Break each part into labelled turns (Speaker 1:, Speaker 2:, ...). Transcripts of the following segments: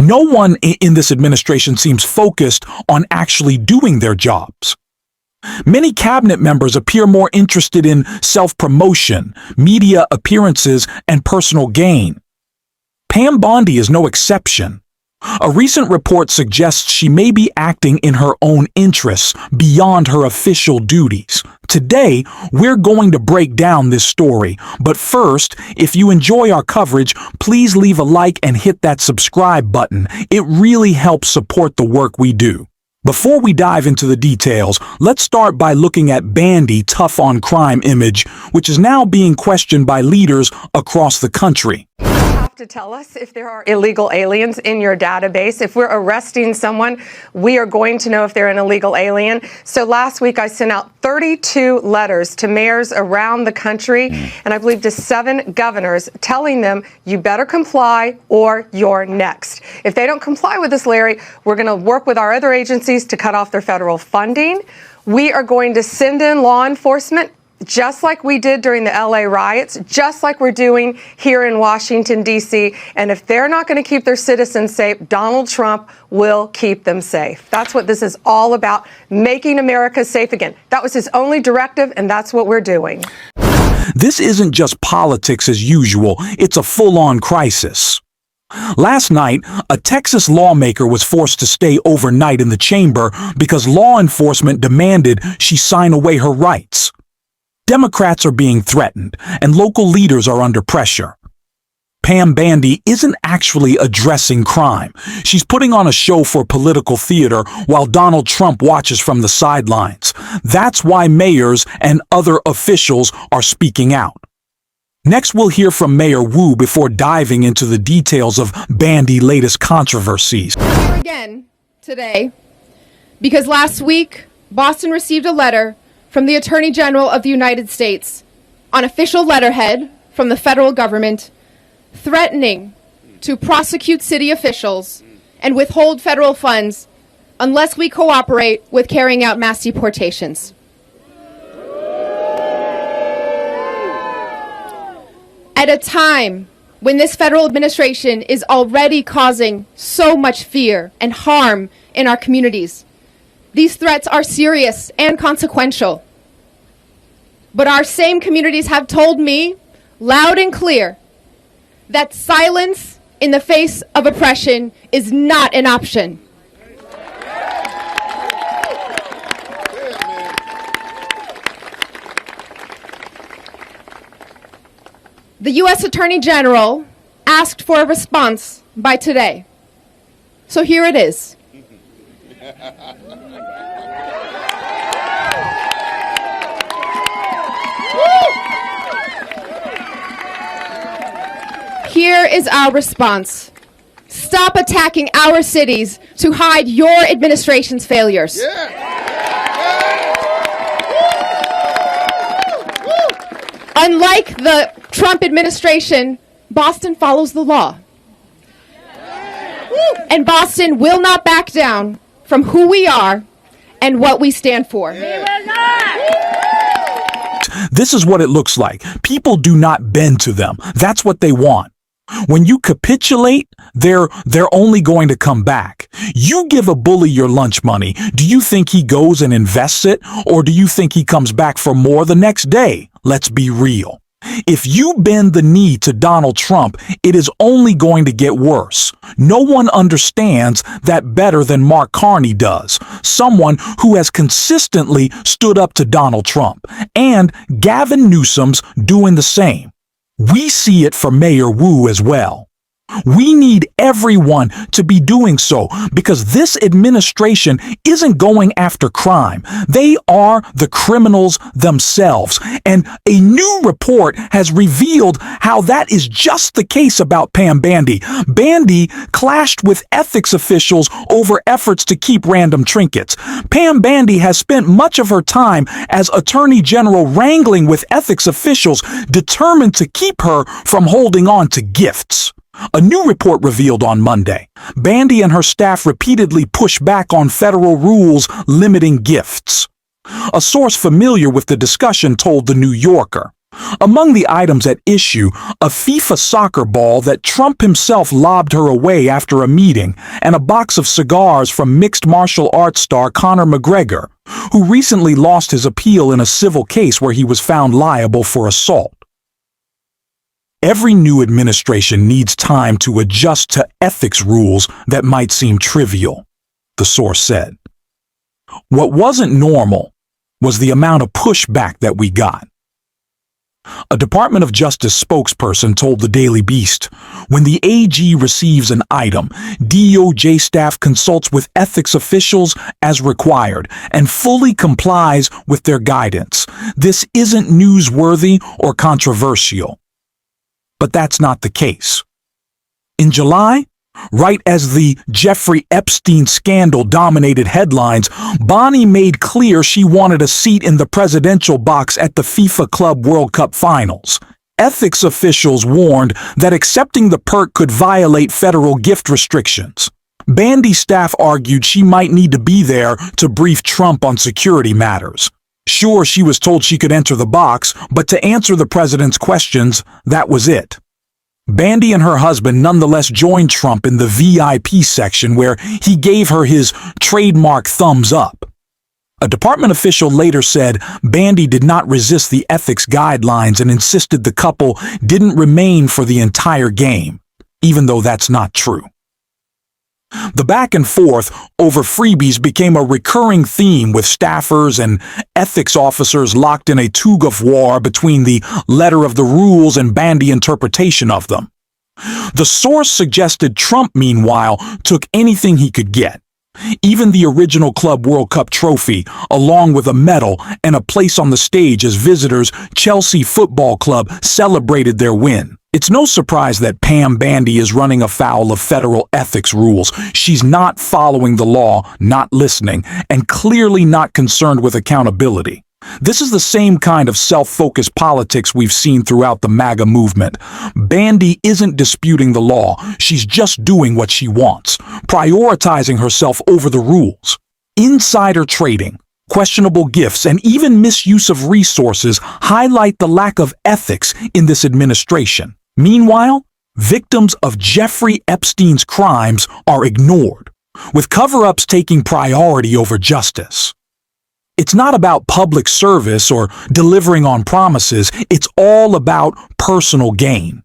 Speaker 1: No one in this administration seems focused on actually doing their jobs. Many cabinet members appear more interested in self-promotion, media appearances, and personal gain. Pam Bondi is no exception. A recent report suggests she may be acting in her own interests beyond her official duties. Today, we're going to break down this story. But first, if you enjoy our coverage, please leave a like and hit that subscribe button. It really helps support the work we do. Before we dive into the details, let's start by looking at Bondi tough on crime image, which is now being questioned by leaders across the country.
Speaker 2: To tell us if there are illegal aliens in your database. If we're arresting someone, we are going to know if they're an illegal alien. So last week I sent out 32 letters to mayors around the country, and I believe to 7 governors, telling them you better comply or you're next. If they don't comply with this, Larry, we're going to work with our other agencies to cut off their federal funding. We are going to send in law enforcement, just like we did during the LA riots, just like we're doing here in Washington, D.C. And if they're not going to keep their citizens safe, Donald Trump will keep them safe. That's what this is all about, making America safe again. That was his only directive, and that's what we're doing.
Speaker 1: This isn't just politics as usual, it's a full-on crisis. Last night, a Texas lawmaker was forced to stay overnight in the chamber because law enforcement demanded she sign away her rights. Democrats are being threatened, and local leaders are under pressure. Pam Bondi isn't actually addressing crime. She's putting on a show for political theater while Donald Trump watches from the sidelines. That's why mayors and other officials are speaking out. Next, we'll hear from Mayor Wu before diving into the details of Bondi's latest controversies.
Speaker 3: Here again today because last week Boston received a letter from the Attorney General of the United States on official letterhead from the federal government threatening to prosecute city officials and withhold federal funds unless we cooperate with carrying out mass deportations. At a time when this federal administration is already causing so much fear and harm in our communities, these threats are serious and consequential. But our same communities have told me, loud and clear, that silence in the face of oppression is not an option. The U.S. Attorney General asked for a response by today. So here it is. Here is our response. Stop attacking our cities to hide your administration's failures. Unlike the Trump administration, Boston follows the law. And Boston will not back down from who we are and what we stand for.
Speaker 1: This is what it looks like. People do not bend to them. That's what they want. When you capitulate, they're only going to come back. You give a bully your lunch money. Do you think he goes and invests it? Or do you think he comes back for more the next day? Let's be real. If you bend the knee to Donald Trump, it is only going to get worse. No one understands that better than Mark Carney does, someone who has consistently stood up to Donald Trump, and Gavin Newsom's doing the same. We see it for Mayor Wu as well. We need everyone to be doing so because this administration isn't going after crime. They are the criminals themselves. And a new report has revealed how that is just the case about Pam Bondi. Bondi clashed with ethics officials over efforts to keep random trinkets. Pam Bondi has spent much of her time as Attorney General wrangling with ethics officials determined to keep her from holding on to gifts. A new report revealed on Monday. Bondi and her staff repeatedly pushed back on federal rules limiting gifts. A source familiar with the discussion told The New Yorker, Among the items at issue, a FIFA soccer ball that Trump himself lobbed her away after a meeting, and a box of cigars from mixed martial arts star Conor McGregor, who recently lost his appeal in a civil case where he was found liable for assault. Every new administration needs time to adjust to ethics rules that might seem trivial, the source said. What wasn't normal was the amount of pushback that we got. A Department of Justice spokesperson told the Daily Beast, when the AG receives an item, DOJ staff consults with ethics officials as required and fully complies with their guidance. This isn't newsworthy or controversial. But that's not the case. In July, right as the Jeffrey Epstein scandal dominated headlines, Bondi made clear she wanted a seat in the presidential box at the FIFA Club World Cup finals. Ethics officials warned that accepting the perk could violate federal gift restrictions. Bondi staff argued she might need to be there to brief Trump on security matters. Sure, she was told she could enter the box, but to answer the president's questions, that was it. Bondi and her husband nonetheless joined Trump in the VIP section where he gave her his trademark thumbs up. A department official later said Bondi did not resist the ethics guidelines and insisted the couple didn't remain for the entire game, even though that's not true. The back and forth over freebies became a recurring theme, with staffers and ethics officers locked in a tug-of-war between the letter of the rules and Bondi interpretation of them. The source suggested Trump, meanwhile, took anything he could get, even the original Club World Cup trophy, along with a medal and a place on the stage as visitors Chelsea Football Club celebrated their win. It's no surprise that Pam Bondi is running afoul of federal ethics rules. She's not following the law, not listening, and clearly not concerned with accountability. This is the same kind of self-focused politics we've seen throughout the MAGA movement. Bondi isn't disputing the law, she's just doing what she wants, prioritizing herself over the rules. Insider trading, questionable gifts, and even misuse of resources highlight the lack of ethics in this administration. Meanwhile, victims of Jeffrey Epstein's crimes are ignored, with cover-ups taking priority over justice. It's not about public service or delivering on promises, it's all about personal gain.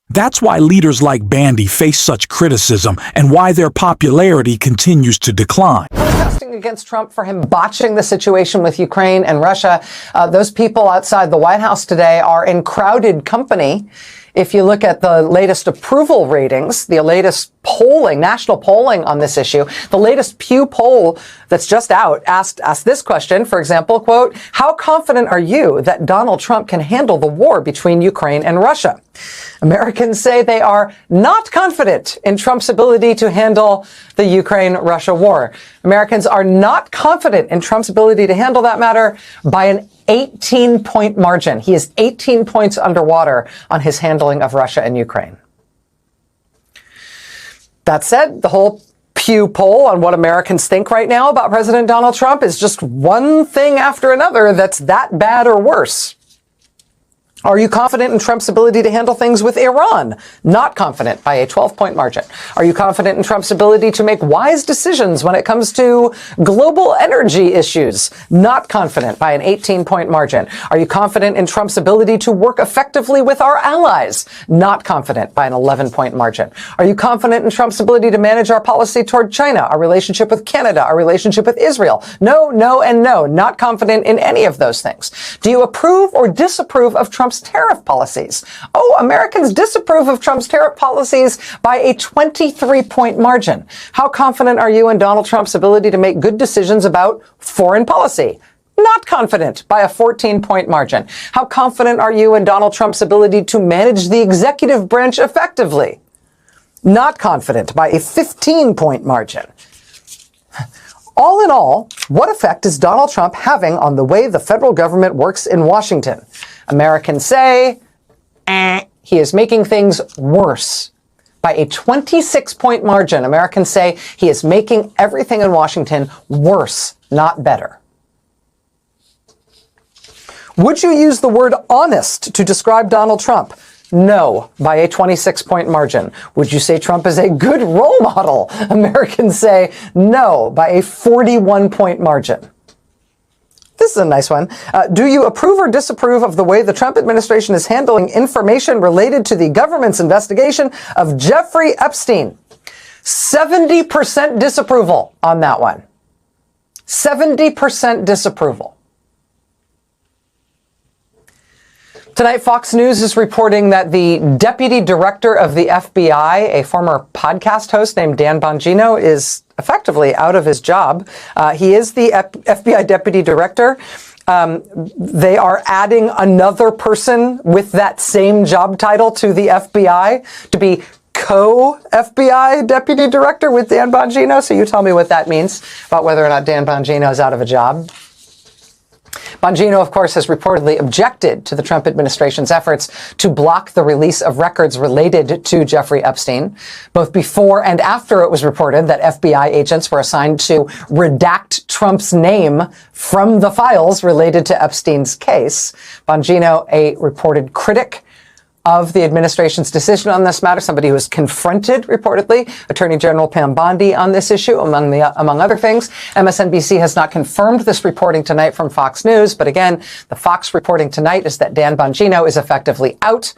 Speaker 1: That's why leaders like Bondi face such criticism and why their popularity continues to decline.
Speaker 4: Protesting against Trump for him botching the situation with Ukraine and Russia. Those people outside the White House today are in crowded company. If you look at the latest approval ratings, the latest polling, national polling on this issue, the latest Pew poll that's just out asked this question, for example, quote, how confident are you that Donald Trump can handle the war between Ukraine and Russia? Americans say they are not confident in Trump's ability to handle the Ukraine-Russia war. Americans are not confident in Trump's ability to handle that matter by an 18-point margin. He is 18 points underwater on his handling of Russia and Ukraine. That said, the whole Pew poll on what Americans think right now about President Donald Trump is just one thing after another that's that bad or worse. Are you confident in Trump's ability to handle things with Iran? Not confident by a 12-point margin. Are you confident in Trump's ability to make wise decisions when it comes to global energy issues? Not confident by an 18-point margin. Are you confident in Trump's ability to work effectively with our allies? Not confident by an 11-point margin. Are you confident in Trump's ability to manage our policy toward China, our relationship with Canada, our relationship with Israel? No, no, and no. Not confident in any of those things. Do you approve or disapprove of Trump's tariff policies? Oh, Americans disapprove of Trump's tariff policies by a 23-point margin. How confident are you in Donald Trump's ability to make good decisions about foreign policy? Not confident by a 14-point margin. How confident are you in Donald Trump's ability to manage the executive branch effectively? Not confident by a 15-point margin. All in all, what effect is Donald Trump having on the way the federal government works in Washington? Americans say, he is making things worse. By a 26-point margin, Americans say he is making everything in Washington worse, not better. Would you use the word honest to describe Donald Trump? No, by a 26-point margin. Would you say Trump is a good role model? Americans say no, by a 41-point margin. This is a nice one. Do you approve or disapprove of the way the Trump administration is handling information related to the government's investigation of Jeffrey Epstein? 70% disapproval on that one. 70% disapproval. Tonight, Fox News is reporting that the deputy director of the FBI, a former podcast host named Dan Bongino, is effectively out of his job. He is the FBI deputy director. They are adding another person with that same job title to the FBI to be co-FBI deputy director with Dan Bongino. So you tell me what that means about whether or not Dan Bongino is out of a job. Bongino, of course, has reportedly objected to the Trump administration's efforts to block the release of records related to Jeffrey Epstein. Both before and after it was reported that FBI agents were assigned to redact Trump's name from the files related to Epstein's case. Bongino, a reported critic of the administration's decision on this matter, somebody who has confronted, reportedly, Attorney General Pam Bondi on this issue, among other things. MSNBC has not confirmed this reporting tonight from Fox News, but again, the Fox reporting tonight is that Dan Bongino is effectively out.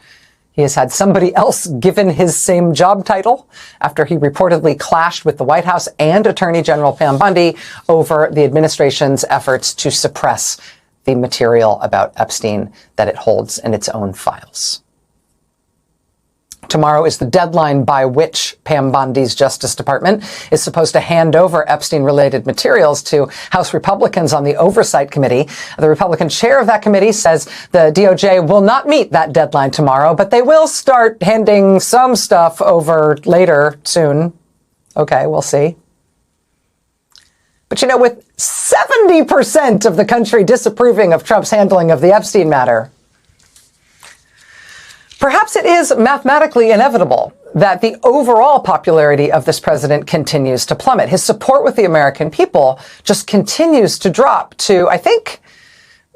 Speaker 4: He has had somebody else given his same job title after he reportedly clashed with the White House and Attorney General Pam Bondi over the administration's efforts to suppress the material about Epstein that it holds in its own files. Tomorrow is the deadline by which Pam Bondi's Justice Department is supposed to hand over Epstein-related materials to House Republicans on the Oversight Committee. The Republican chair of that committee says the DOJ will not meet that deadline tomorrow, but they will start handing some stuff over later, soon. Okay, we'll see. But with 70% of the country disapproving of Trump's handling of the Epstein matter, perhaps it is mathematically inevitable that the overall popularity of this president continues to plummet. His support with the American people just continues to drop to, I think,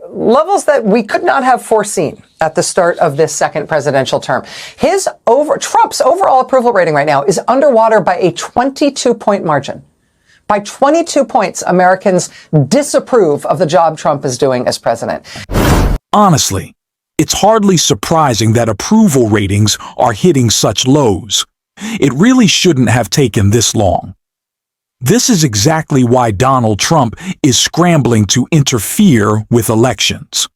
Speaker 4: levels that we could not have foreseen at the start of this second presidential term. Trump's overall approval rating right now is underwater by a 22-point margin. By 22 points, Americans disapprove of the job Trump is doing as president.
Speaker 1: Honestly, it's hardly surprising that approval ratings are hitting such lows. It really shouldn't have taken this long. This is exactly why Donald Trump is scrambling to interfere with elections.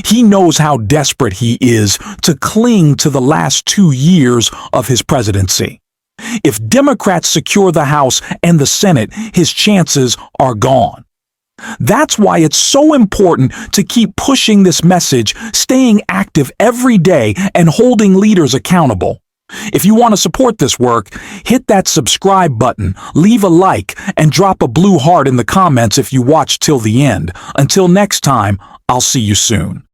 Speaker 1: He knows how desperate he is to cling to the last 2 years of his presidency. If Democrats secure the House and the Senate, his chances are gone. That's why it's so important to keep pushing this message, staying active every day, and holding leaders accountable. If you want to support this work, hit that subscribe button, leave a like, and drop a blue heart in the comments if you watched till the end. Until next time, I'll see you soon.